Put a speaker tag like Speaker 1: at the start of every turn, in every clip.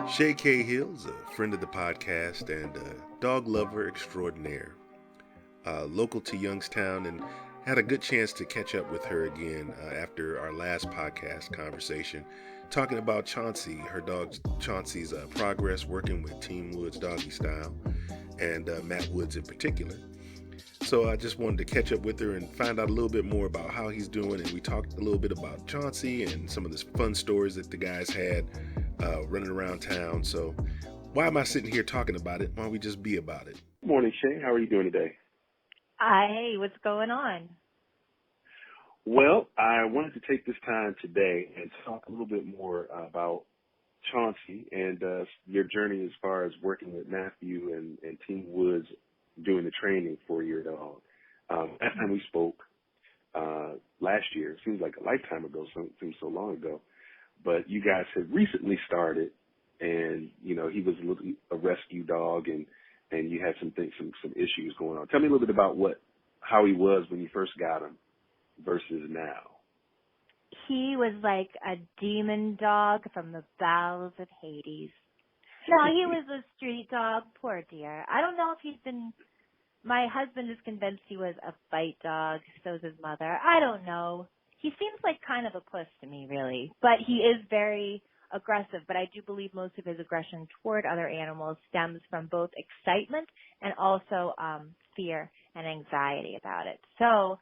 Speaker 1: Shaye Cahill's a friend of the podcast and a dog lover extraordinaire. Local to Youngstown, and had a good chance to catch up with her again after our last podcast conversation, talking about Chauncey, her dog Chauncey's progress working with Team Woods Doggy Style, and Matt Woods in particular. So I just wanted to catch up with her and find out a little bit more about how he's doing. And we talked a little bit about Chauncey and some of the fun stories that the guys had running around town. So why am I sitting here talking about it? Why don't we just be about it?
Speaker 2: Morning, Shaye. How are you doing today?
Speaker 3: Hey, what's going on?
Speaker 2: Well, I wanted to take this time today and talk a little bit more about Chauncey and your journey as far as working with Matthew and Team Woods doing the training for your dog. Last time we spoke last year, it seems like a lifetime ago, seems so long ago, but you guys had recently started, and he was a rescue dog, and you had some issues going on. Tell me a little bit about how he was when you first got him versus now.
Speaker 3: He was like a demon dog from the bowels of Hades. No, he was a street dog. Poor dear. I don't know if my husband is convinced he was a fight dog. So's his mother. I don't know. He seems like kind of a puss to me, really. But he is very aggressive. But I do believe most of his aggression toward other animals stems from both excitement and also fear and anxiety about it. So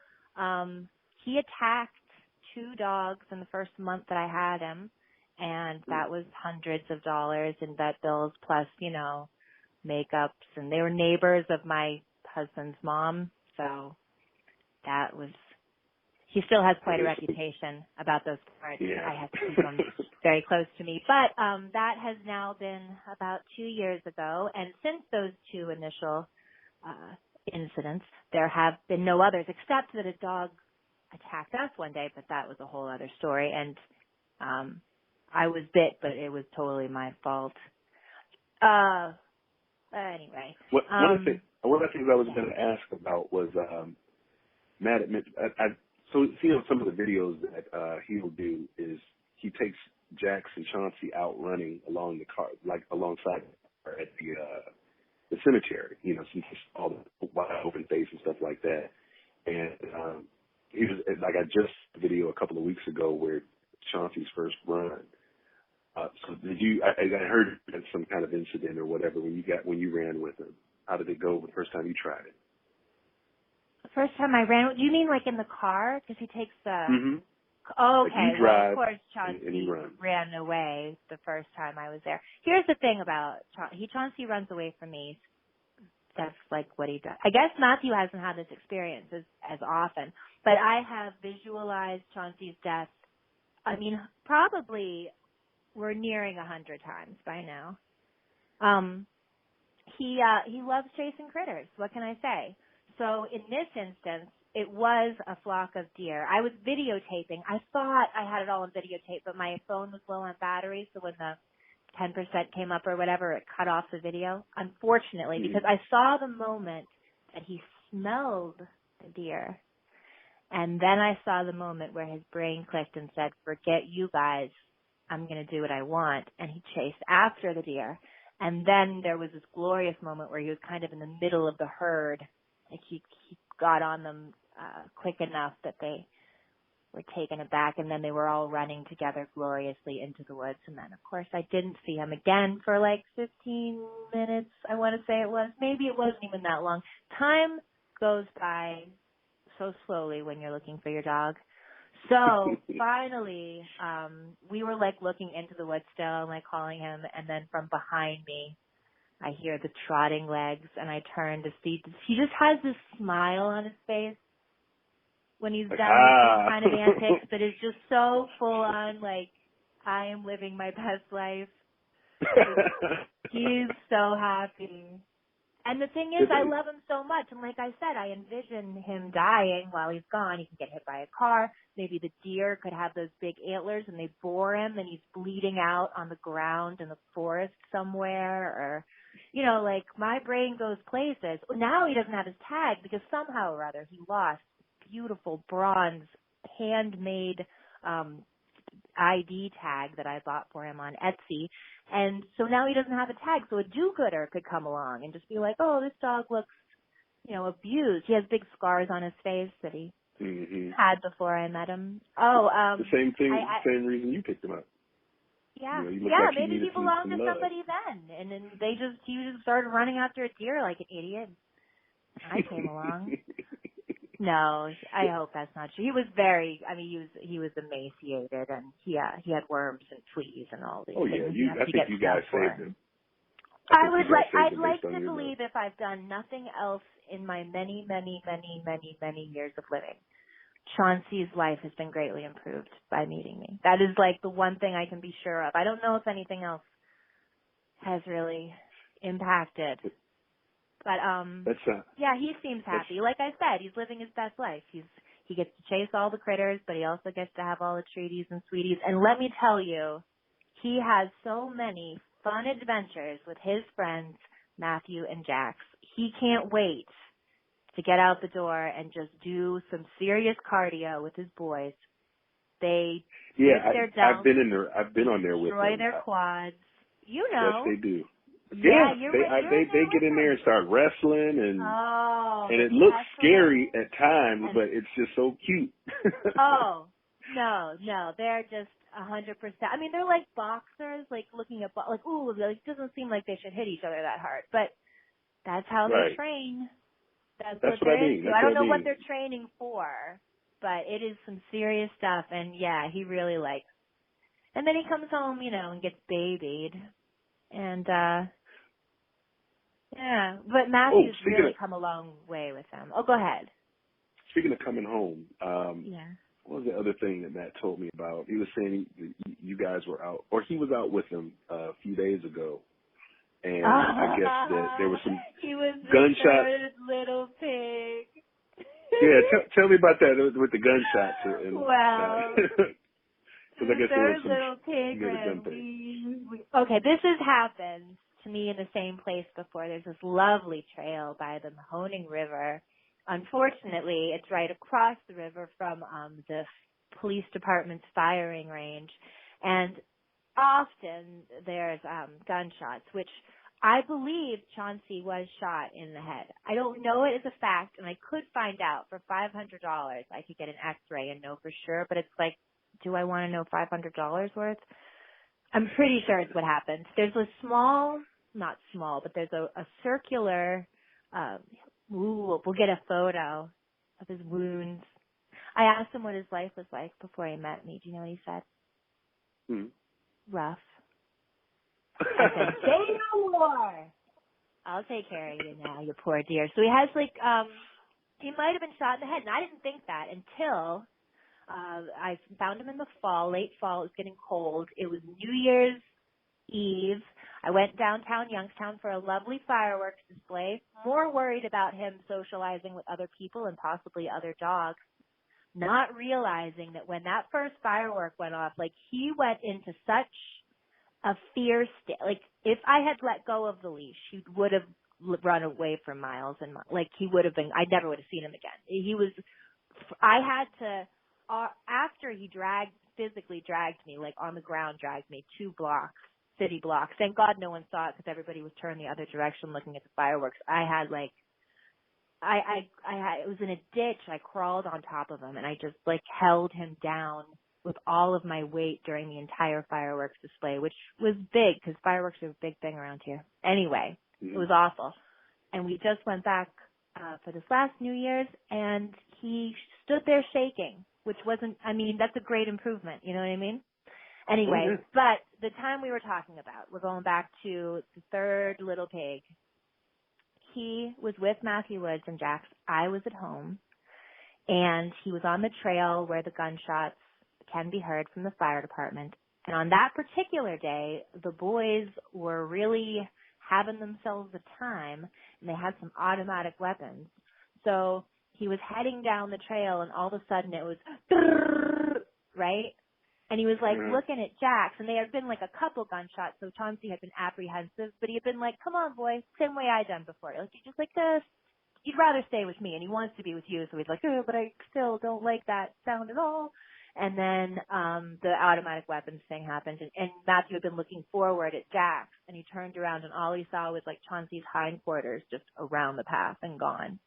Speaker 3: he attacked 2 dogs in the first month that I had him. And that was hundreds of dollars in vet bills plus, makeups. And they were neighbors of my husband's mom. So that was, he still has quite a reputation about those parts.
Speaker 2: Yeah.
Speaker 3: I have to keep them very close to me. But that has now been about 2 years ago. And since those 2 initial incidents, there have been no others except that a dog attacked us one day, but that was a whole other story. And I was bit, but it was totally my fault. Anyway.
Speaker 2: One of the things I was going to ask about was Matt admits, so some of the videos that he'll do is he takes Jax and Chauncey out running along the car, like alongside at the cemetery, so you see all the wide open face and stuff like that. And he was like, I just video a couple of weeks ago where Chauncey's first run. So did you? I heard some kind of incident or whatever when you ran with him. How did it go the first time you tried it?
Speaker 3: The first time I ran, do you mean like in the car? Because he takes the.
Speaker 2: Mm-hmm.
Speaker 3: Oh, okay.
Speaker 2: Like you drive,
Speaker 3: well, of course, Chauncey
Speaker 2: and he runs.
Speaker 3: ran away the first time I was there. Here's the thing about Chauncey runs away from me. That's like what he does. I guess Matthew hasn't had this experience as often, but I have visualized Chauncey's death. I mean, probably we're nearing 100 times by now. He loves chasing critters. What can I say? So in this instance, it was a flock of deer. I was videotaping. I thought I had it all on videotape, but my phone was low on battery, so when the 10% came up or whatever, it cut off the video, unfortunately, because I saw the moment that he smelled the deer. And then I saw the moment where his brain clicked and said, forget you guys, I'm going to do what I want. And he chased after the deer. And then there was this glorious moment where he was kind of in the middle of the herd. Like he got on them quick enough that they were taken aback, and then they were all running together gloriously into the woods. And then, of course, I didn't see him again for like 15 minutes, I want to say it was. Maybe it wasn't even that long. Time goes by so slowly when you're looking for your dog. So finally, we were like looking into the woods still and like calling him, and then from behind me, I hear the trotting legs, and I turn to see. He just has this smile on his face when he's done with these kind of antics that is just so full on, like, I am living my best life. He's so happy. And the thing is, I love him so much. And like I said, I envision him dying while he's gone. He can get hit by a car. Maybe the deer could have those big antlers and they bore him and he's bleeding out on the ground in the forest somewhere. Or, like my brain goes places. Now he doesn't have his tag because somehow or other he lost beautiful bronze handmade ID tag that I bought for him on Etsy. And so now he doesn't have a tag. So a do-gooder could come along and just be like, oh, this dog looks, abused. He has big scars on his face that he had before I met him. Oh,
Speaker 2: the same thing, same reason you picked him up.
Speaker 3: Yeah,
Speaker 2: You
Speaker 3: like
Speaker 2: maybe
Speaker 3: he belonged to somebody then, and then he just started running after a deer like an idiot. I came along. No, I hope that's not true. He was he was emaciated, and he had worms and fleas and all these things.
Speaker 2: I think you guys saved him.
Speaker 3: I'd like to believe if I've done nothing else in my many, many, many, many, many years of living, Chauncey's life has been greatly improved by meeting me. That is like the one thing I can be sure of. I don't know if anything else has really impacted. But he seems happy. Like I said, he's living his best life. He gets to chase all the critters, but he also gets to have all the treaties and sweeties. And let me tell you, he has so many fun adventures with his friends, Matthew and Jax. He can't wait to get out the door and just do some serious cardio with his boys. They
Speaker 2: I've been on there with them.
Speaker 3: Destroy their quads.
Speaker 2: Yes, they do.
Speaker 3: Yeah,
Speaker 2: they get in there and start wrestling, and it looks scary at times, but it's just so cute.
Speaker 3: Oh, no, they're just 100%. I mean, they're like boxers, like looking at, it doesn't seem like they should hit each other that hard, but that's how they train. That's what I mean. I don't know what they're training for, but it is some serious stuff, and yeah, he really likes. And then he comes home, and gets babied, and yeah, but Matthew's really come a long way with them. Oh, go ahead.
Speaker 2: Speaking of coming home, what was the other thing that Matt told me about? He was saying you guys were out, or he was out with him a few days ago, and I guess that there was some gunshots.
Speaker 3: He was the little pig.
Speaker 2: Yeah, tell me about that with the gunshots. Because I guess there was some
Speaker 3: little pig. Okay, this has happened to me in the same place before. There's this lovely trail by the Mahoning River. Unfortunately, it's right across the river from the police department's firing range, and often there's gunshots, which I believe Chauncey was shot in the head. I don't know it as a fact, and I could find out for $500. I could get an X-ray and know for sure, but it's like, do I want to know $500 worth? I'm pretty sure it's what happened. There's a not small, but there's a circular, we'll get a photo of his wounds. I asked him what his life was like before he met me. Do you know what he said? Rough. I said, say no more. I'll take care of you now, you poor dear. So he has he might have been shot in the head, and I didn't think that until I found him in the fall, late fall. It was getting cold. It was New Year's Eve. I went downtown Youngstown for a lovely fireworks display, more worried about him socializing with other people and possibly other dogs, not realizing that when that first firework went off, he went into such a fear state. If I had let go of the leash, he would have run away for miles and miles. He would have been, I never would have seen him again. I had to, after he physically dragged me, on the ground, dragged me 2 blocks, city blocks. Thank God no one saw it because everybody was turned the other direction looking at the fireworks. I had it was in a ditch. I crawled on top of him and I just held him down with all of my weight during the entire fireworks display, which was big because fireworks are a big thing around here. Anyway, It was awful. And we just went back for this last New Year's, and he stood there shaking, which wasn't, that's a great improvement. You know what I mean? Anyway, but the time we were talking about, we're going back to the third little pig. He was with Matthew Woods and Jax. I was at home, and he was on the trail where the gunshots can be heard from the fire department. And on that particular day, the boys were really having themselves a time, and they had some automatic weapons. So he was heading down the trail, and all of a sudden it was, right? And he was looking at Jax, and there had been a couple gunshots, so Chauncey had been apprehensive, but he had been like, come on, boy, same way I done before. You're just like this. You'd rather stay with me, and he wants to be with you, so he's like, oh, but I still don't like that sound at all. And then the automatic weapons thing happened, and Matthew had been looking forward at Jack's, and he turned around, and all he saw was like Chauncey's hindquarters just around the path and gone.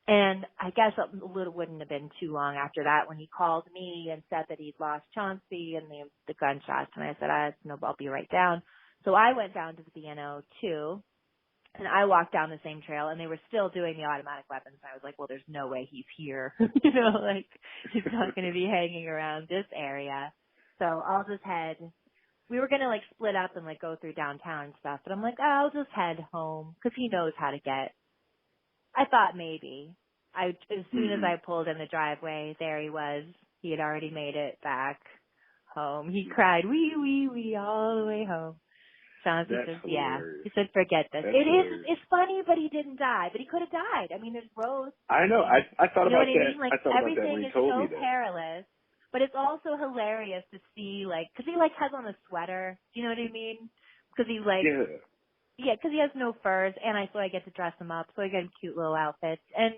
Speaker 3: And I guess it wouldn't have been too long after that when he called me and said that he'd lost Chauncey and the gunshots. And I said, no, I'll be right down. So I went down to the BNO too. And I walked down the same trail, and they were still doing the automatic weapons. And I was like, well, there's no way he's here. You know, like, he's not going to be hanging around this area. So I'll just head. We were going to, like, split up and, like, go through downtown and stuff. But I'm like, I'll just head home because he knows how to get. I thought maybe. As soon as I pulled in the driveway, there he was. He had already made it back home. He cried, wee, wee, wee, all the way home. Chauncey says, yeah. He said, forget this. It's funny, but he didn't die. But he could have died. I mean, there's roads.
Speaker 2: I know. I thought about that.
Speaker 3: You know what I mean? Like,
Speaker 2: I thought about that when
Speaker 3: everything
Speaker 2: he
Speaker 3: is
Speaker 2: told
Speaker 3: so
Speaker 2: me that.
Speaker 3: perilous. But it's also hilarious to see, like, because he, like, has on a sweater. Do you know what I mean? Because he's, like, yeah, because he has no furs, and so I get to dress him up, so I get him cute little outfits. And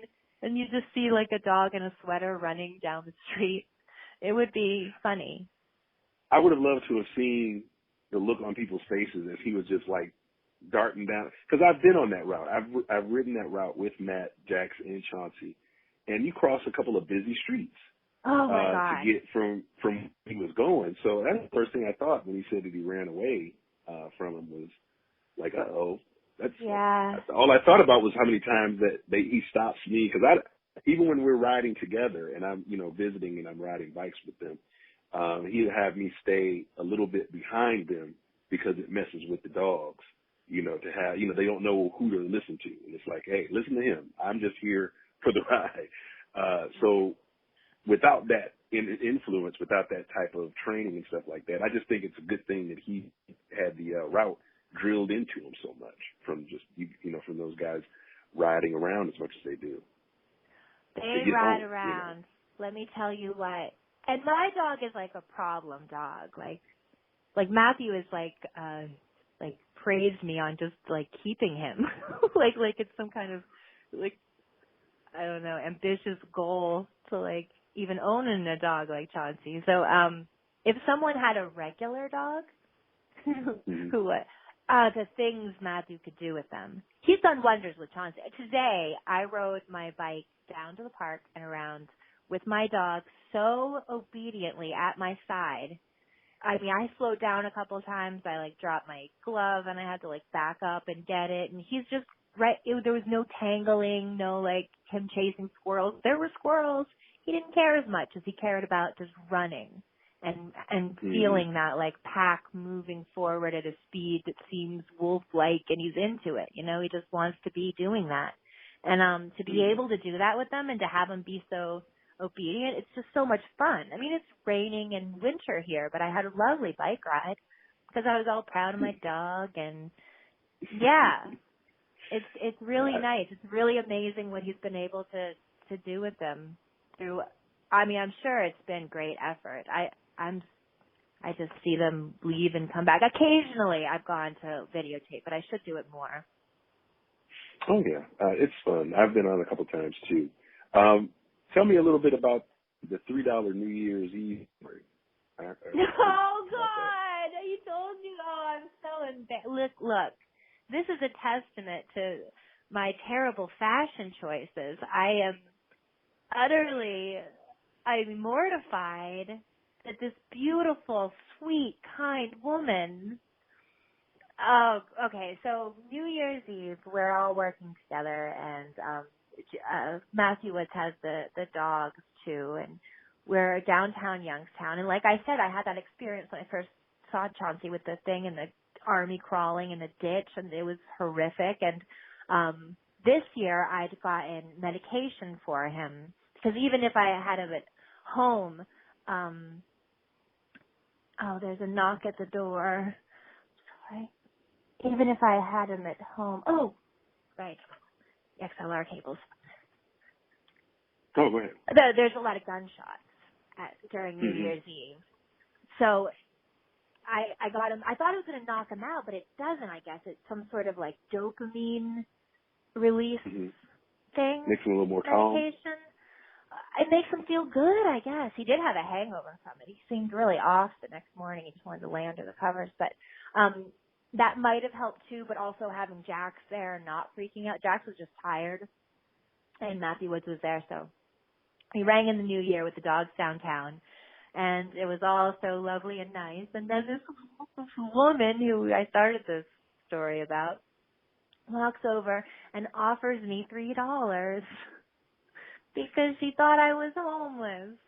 Speaker 3: you just see, like, a dog in a sweater running down the street. It would be funny.
Speaker 2: I would have loved to have seen the look on people's faces as he was just, like, darting down. Because I've been on that route. I've ridden that route with Matt, Jax, and Chauncey. And you cross a couple of busy streets.
Speaker 3: Oh, my God.
Speaker 2: To get from where he was going. So that's the first thing I thought when he said that he ran away from him was, like, uh-oh. That's all I thought about was how many times that he stops me. Because even when we're riding together and I'm, visiting and I'm riding bikes with them, he'd have me stay a little bit behind them because it messes with the dogs, to have, they don't know who to listen to. And it's like, hey, listen to him. I'm just here for the ride. So without that influence, without that type of training and stuff like that, I just think it's a good thing that he had the route drilled into him so much from just, from those guys riding around as much as they do.
Speaker 3: They ride around. Let me tell you what. And my dog is like a problem dog. Like Matthew is like praised me on just like keeping him. like it's some kind of like, I don't know, ambitious goal to like even owning a dog like Chauncey. So if someone had a regular dog, who would? The things Matthew could do with them. He's done wonders with Chauncey. Today, I rode my bike down to the park and around with my dog so obediently at my side. I mean, I slowed down a couple of times. I, like, dropped my glove, and I had to, like, back up and get it. And he's just right. There was no tangling, no, like, him chasing squirrels. There were squirrels. He didn't care as much as he cared about just running. And feeling that, like, pack moving forward at a speed that seems wolf-like, and he's into it, he just wants to be doing that. And to be able to do that with them and to have them be so obedient, it's just so much fun. I mean, it's raining and winter here, but I had a lovely bike ride because I was all proud of my dog, and, yeah, it's really nice. It's really amazing what he's been able to do with them through, I mean, I'm sure it's been great effort. I just see them leave and come back. Occasionally I've gone to videotape, but I should do it more.
Speaker 2: Oh, yeah. It's fun. I've been on a couple times, too. Tell me a little bit about the $3 New Year's Eve.
Speaker 3: Oh, God. You told me. Oh, I'm so embarrassed. Look. This is a testament to my terrible fashion choices. I am I'm mortified that this beautiful, sweet, kind woman. Oh, okay. So New Year's Eve, we're all working together, and Matthew Woods has the dogs too, and we're downtown Youngstown. And like I said, I had that experience when I first saw Chauncey with the thing and the army crawling in the ditch, and it was horrific. And this year, I'd gotten medication for him because even if I had him at home. There's a knock at the door. Sorry. Even if I had him at home. Oh, right. XLR cables.
Speaker 2: Oh, go ahead.
Speaker 3: There's a lot of gunshots during New Year's Eve. So I got him. I thought it was going to knock him out, but it doesn't, I guess. It's some sort of like dopamine release thing.
Speaker 2: Makes him a little more calm.
Speaker 3: it makes him feel good, I guess. He did have a hangover from it. He seemed really off the next morning. He just wanted to lay under the covers. But that might have helped too, but also having Jax there and not freaking out. Jax was just tired, and Matthew Woods was there, so he rang in the new year with the dogs downtown, and it was all so lovely and nice. And then this woman who I started this story about walks over and offers me $3 because she thought I was homeless.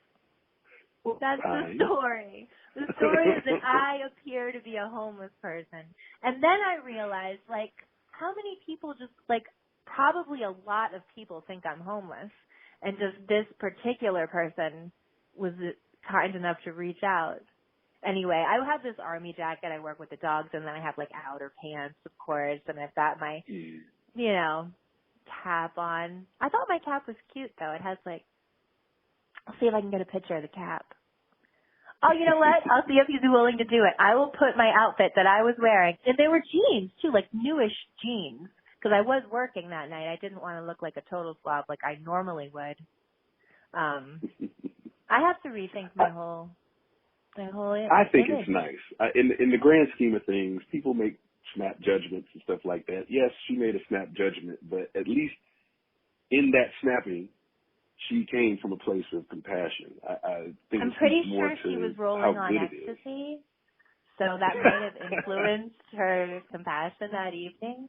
Speaker 3: That's the story. The story is that I appear to be a homeless person. And then I realized, like, how many people just, like, probably a lot of people think I'm homeless. And just this particular person was kind enough to reach out. Anyway, I have this army jacket. I work with the dogs, and then I have, like, outer pants, of course, and I've got my, you know, cap on. I thought my cap was cute, though. It has, like, I'll see if I can get a picture of the cap. Oh, you know what? I'll see if he's willing to do it. I will put my outfit that I was wearing, and they were jeans, too, like newish jeans, because I was working that night. I didn't want to look like a total slob like I normally would. I have to rethink my whole
Speaker 2: I think
Speaker 3: image.
Speaker 2: it's nice. In the grand scheme of things, people make snap judgments and stuff like that. Yes, she made a snap judgment, but at least in that snapping, she came from a place of compassion. I think
Speaker 3: I'm pretty sure she was rolling on ecstasy, so that might have influenced her compassion that evening.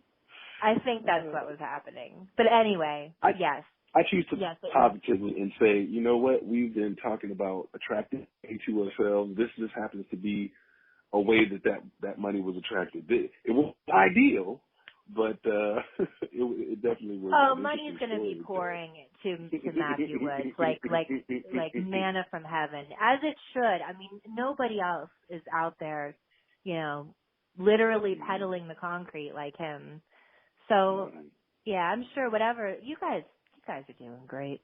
Speaker 3: I think that's what was happening. But anyway, yes.
Speaker 2: I choose to positively and say, you know what? We've been talking about attracting to ourselves. This just happens to be a way that money was attracted. It wasn't ideal, but it definitely was.
Speaker 3: Oh, money's going to be pouring to Matthew Woods like manna from heaven, as it should. I mean, nobody else is out there, you know, literally peddling the concrete like him. So, yeah, I'm sure whatever you guys are doing great.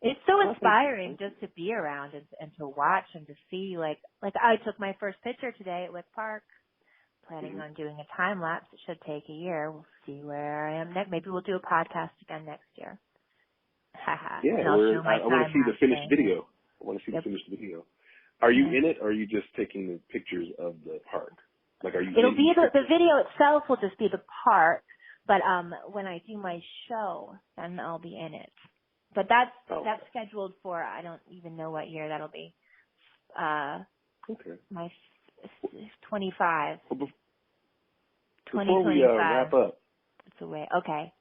Speaker 3: It's so inspiring just to be around and to watch and to see. Like I took my first picture today at Wick Park. Planning on doing a time lapse. It should take a year. We'll see where I am next. Maybe we'll do a podcast again next year.
Speaker 2: Yeah, I want to see the finished video. I want to see the finished video. Are you in it, or are you just taking the pictures of the park? Like, are you?
Speaker 3: It'll be the video itself will just be the park, but when I do my show, then I'll be in it. But that's scheduled for, I don't even know what year that'll be. My 25.
Speaker 2: Before we wrap up,
Speaker 3: it's away. Okay.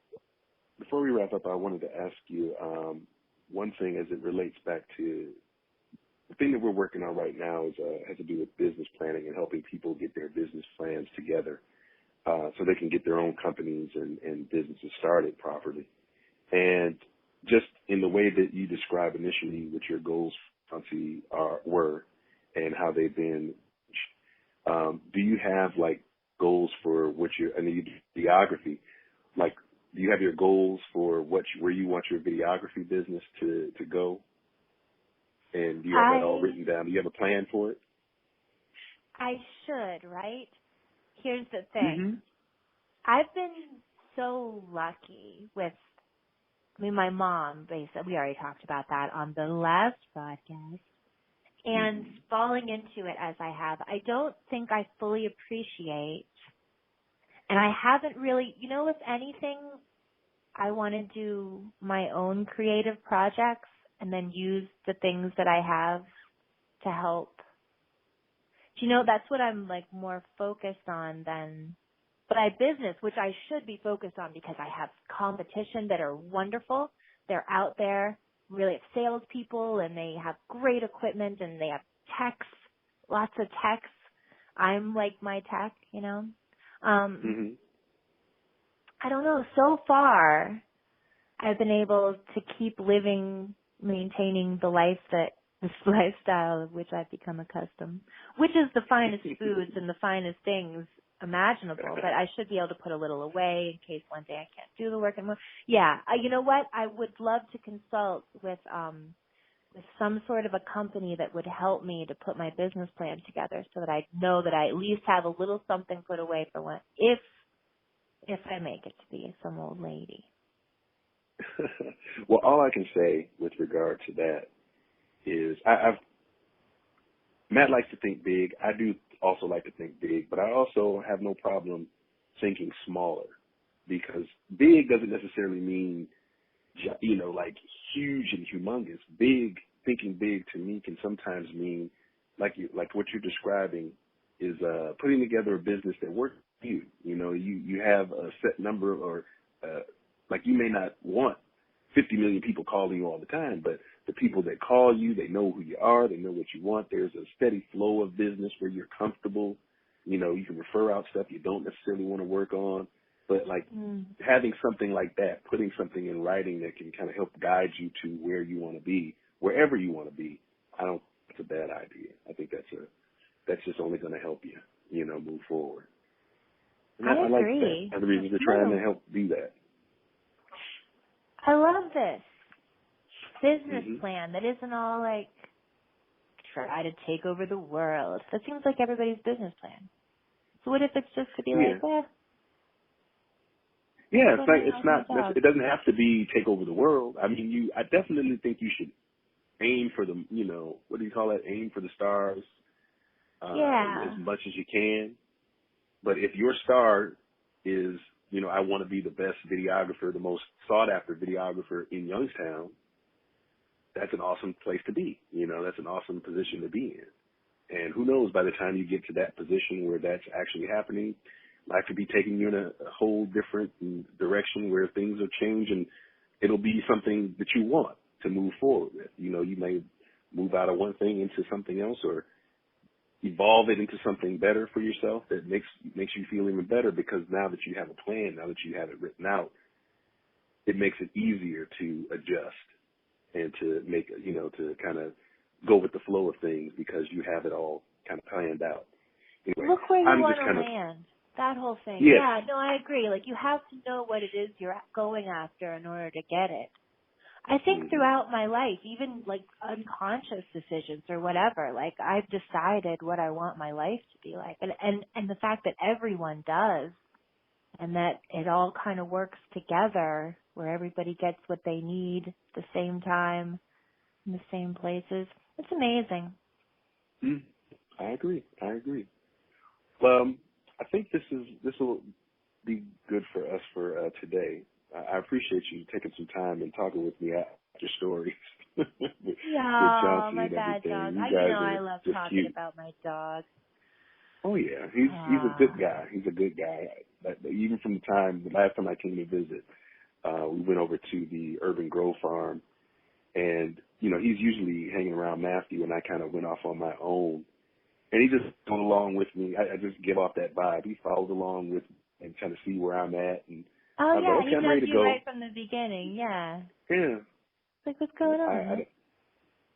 Speaker 2: Before we wrap up, I wanted to ask you one thing as it relates back to the thing that we're working on right now has to do with business planning and helping people get their business plans together so they can get their own companies and businesses started properly. And just in the way that you described initially what your goals, Chauncey, were and how they've been, do you have like goals for what you videography? Like, do you have your goals for where you want your videography business to go? And do you have that all written down? Do you have a plan for it?
Speaker 3: I should, right? Here's the thing. I've been so lucky with, my mom, basically, we already talked about that on the last podcast. And falling into it as I have, I don't think I fully appreciate, and I haven't really, if anything, I want to do my own creative projects and then use the things that I have to help. That's what I'm like more focused on than, but I business, which I should be focused on because I have competition that are wonderful. They're out there. Really salespeople, and they have great equipment, and they have techs, lots of techs. I'm like my tech, I don't know. So far, I've been able to keep maintaining this lifestyle of which I've become accustomed, which is the finest foods and the finest things imaginable, but I should be able to put a little away in case one day I can't do the work anymore. Yeah, you know what? I would love to consult with some sort of a company that would help me to put my business plan together so that I know that I at least have a little something put away for when if I make it to be some old lady.
Speaker 2: Well, all I can say with regard to that is Matt likes to think big. I do also like to think big, but I also have no problem thinking smaller, because big doesn't necessarily mean, like huge and humongous. Thinking big to me can sometimes mean like what you're describing is putting together a business that works for you. You have a set number, or like you may not want 50 million people calling you all the time, but the people that call you, they know who you are, they know what you want. There's a steady flow of business where you're comfortable. You can refer out stuff you don't necessarily want to work on. But like having something like that, putting something in writing that can kind of help guide you to where you want to be, wherever you want to be, I don't think it's a bad idea. I think that's just only going to help you, move forward. And
Speaker 3: I
Speaker 2: I like
Speaker 3: agree.
Speaker 2: that. And the reason we're trying to help do that.
Speaker 3: I love this business plan that isn't all like try to take over the world. That seems like everybody's business plan. So what if it's just to be like,
Speaker 2: yeah, it doesn't have to be take over the world. I mean, I definitely think you should aim for the, what do you call it? Aim for the stars as much as you can. But if your star is, I want to be the best videographer, the most sought after videographer in Youngstown, that's an awesome place to be. That's an awesome position to be in. And who knows, by the time you get to that position where that's actually happening, life could be taking you in a whole different direction where things will change, and it'll be something that you want to move forward with. You may move out of one thing into something else, or evolve it into something better for yourself that makes you feel even better, because now that you have a plan, now that you have it written out, it makes it easier to adjust and to make, to kind of go with the flow of things because you have it all kind of planned out. Anyway,
Speaker 3: look where you want to land. That whole thing.
Speaker 2: Yes.
Speaker 3: Yeah, no, I agree. Like, you have to know what it is you're going after in order to get it. I think throughout my life, even like unconscious decisions or whatever, like I've decided what I want my life to be like. And the fact that everyone does, and that it all kind of works together where everybody gets what they need at the same time in the same places. It's amazing.
Speaker 2: I agree. Well, I think this will be good for us for today. I appreciate you taking some time and talking with me after stories. with Chauncey
Speaker 3: my
Speaker 2: and
Speaker 3: bad
Speaker 2: everything.
Speaker 3: dog. I love talking
Speaker 2: cute.
Speaker 3: about my dog.
Speaker 2: Oh yeah, he's a good guy. He's a good guy. Even from the last time I came to visit, we went over to the Urban Grove Farm, and he's usually hanging around Matthew, and I kind of went off on my own. And he just went along with me. I just give off that vibe. He followed along with me and kind of see where I'm at. And
Speaker 3: oh, yeah,
Speaker 2: like, okay,
Speaker 3: he
Speaker 2: I'm ready
Speaker 3: does
Speaker 2: to
Speaker 3: you
Speaker 2: go.
Speaker 3: right from the beginning, yeah.
Speaker 2: Yeah.
Speaker 3: Like, what's going on?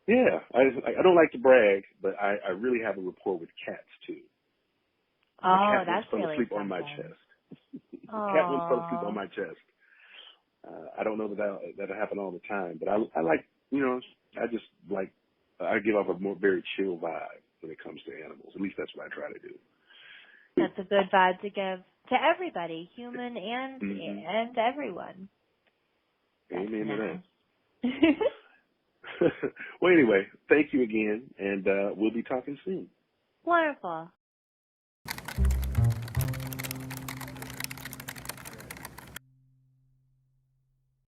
Speaker 2: I don't like to brag, but I really have a rapport with cats, too.
Speaker 3: Oh,
Speaker 2: cat
Speaker 3: that's
Speaker 2: once fell
Speaker 3: really
Speaker 2: asleep
Speaker 3: something.
Speaker 2: on my chest.
Speaker 3: Cat
Speaker 2: once fell asleep on my chest. I don't know that'll happen all the time, but I like, I just like, I give off a very chill vibe when it comes to animals. At least that's what I try to do.
Speaker 3: That's a good vibe to give to everybody, human and everyone.
Speaker 2: Amen to that. Well, anyway, thank you again, and we'll be talking soon.
Speaker 3: Wonderful.